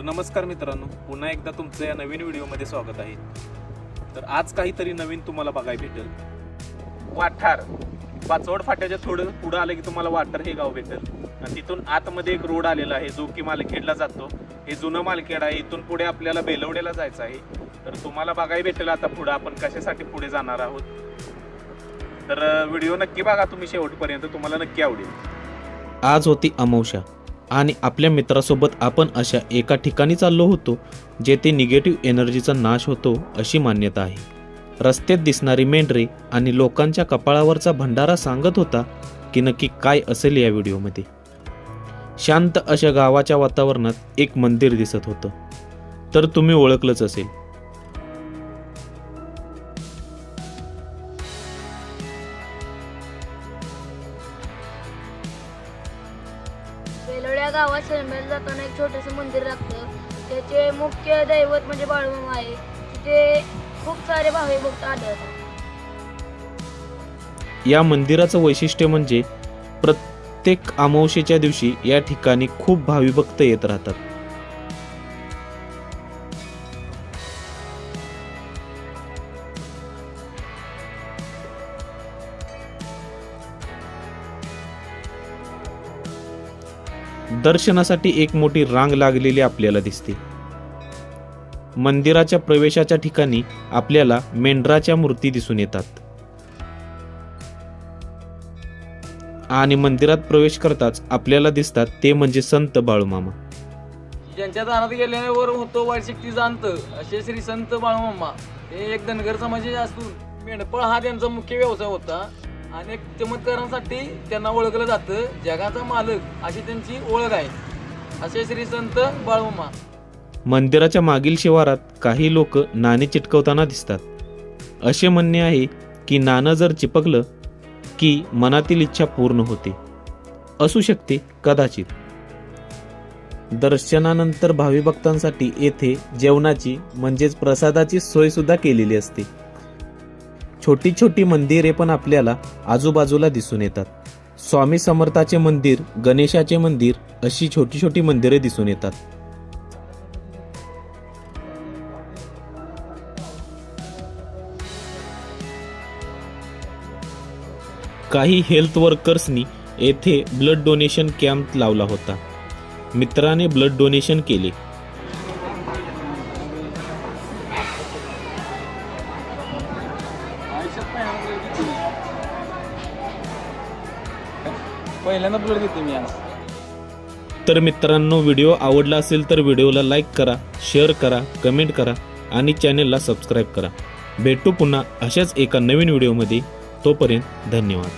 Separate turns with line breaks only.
नमस्कार मित्रांनो, पुन्हा एकदा तुमचं या नवीन व्हिडिओमध्ये स्वागत आहे। तर आज काहीतरी नवीन तुम्हाला बघायला भेटेल। वाठार पाचवड फाट्याच्या थोडं पुढे आलं की तुम्हाला वाठार हे गाव भेटेल आणि तिथून आतमध्ये एक रोड आलेला आहे जो की मालखेडला जातो। हे जुनं मालखेड आहे। इथून पुढे आपल्याला बेलवड्याला जायचं आहे। तर तुम्हाला बघायला भेटेल आता पुढे आपण कशासाठी पुढे जाणार आहोत। तर व्हिडिओ नक्की बघा तुम्ही शेवटपर्यंत, तुम्हाला नक्की आवडेल।
आज होती अमावस्या आणि आपल्या मित्रासोबत आपण अशा एका ठिकाणी चाललो होतो जेथे निगेटिव्ह एनर्जीचा नाश होतो अशी मान्यता आहे। रस्त्यात दिसणारी मेंढरे आणि लोकांच्या कपाळावरचा भंडारा सांगत होता की नक्की काय असेल या व्हिडिओमध्ये। शांत अशा गावाच्या वातावरणात एक मंदिर दिसत होतं, तर तुम्ही ओळखलंच असेल।
बेलवड्या गावात सलमेला जाताना एक छोटंसं मंदिर लागतं। त्याचे मुख्य दैवत म्हणजे बाळूमामा आहे। तिथे खूप सारे भाविक भक्त आढळतात।
या मंदिराचं वैशिष्ट्य म्हणजे प्रत्येक अमावस्येच्या दिवशी या ठिकाणी खूप भाविभक्त येत राहतात। दर्शनासाठी एक मोठी रांग लागलेली आपल्याला दिसते। मंदिराच्या प्रवेशाच्या ठिकाणी आपल्याला मेंढराच्या मूर्ती दिसून येतात आणि मंदिरात प्रवेश करताच आपल्याला दिसतात ते म्हणजे संत बाळूमामा।
ज्यांच्या दारात गेल्यावर होतो वाईट शक्तीचा अंत असे श्री संत बाळूमामा हे एक धनगर समाजाचे असून मेंढपाळ हा त्यांचा मुख्य व्यवसाय होता। अनेक चमत्कारांसाठी त्यांना ओळखलं जातं। जगाचा मालक अशी त्यांची ओळख आहे, असे श्री संत बाळूमामा।
मंदिराच्या मागील शिवारात काही लोक नाणे चिटकवताना दिसतात। असे म्हणणे आहे की नाणं जर चिपकलं की मनातील इच्छा पूर्ण होते। असू शकते कदाचित। दर्शनानंतर भावी भक्तांसाठी येथे जेवणाची म्हणजेच प्रसादाची सोय सुद्धा केलेली असते। छोटी छोटी मंदिरे पण आपल्याला आजूबाजूला दिसून येतात। स्वामी समर्थाचे मंदिर, गणेशाचे मंदिर अशी छोटी छोटी मंदिरे दिसून येतात। काही हेल्थ वर्कर्सनी येथे ब्लड डोनेशन कॅम्प लावला होता। मित्राने ब्लड डोनेशन केले।
पहिल्यांदा ब्लड देते मी आज।
तर मित्रांनो, व्हिडिओ आवडला असेल तर व्हिडिओला लाईक करा, शेअर करा, कमेंट करा आणि चॅनेलला सबस्क्राईब करा। भेटू पुन्हा अशाच एका नवीन व्हिडिओमध्ये। तोपर्यंत धन्यवाद।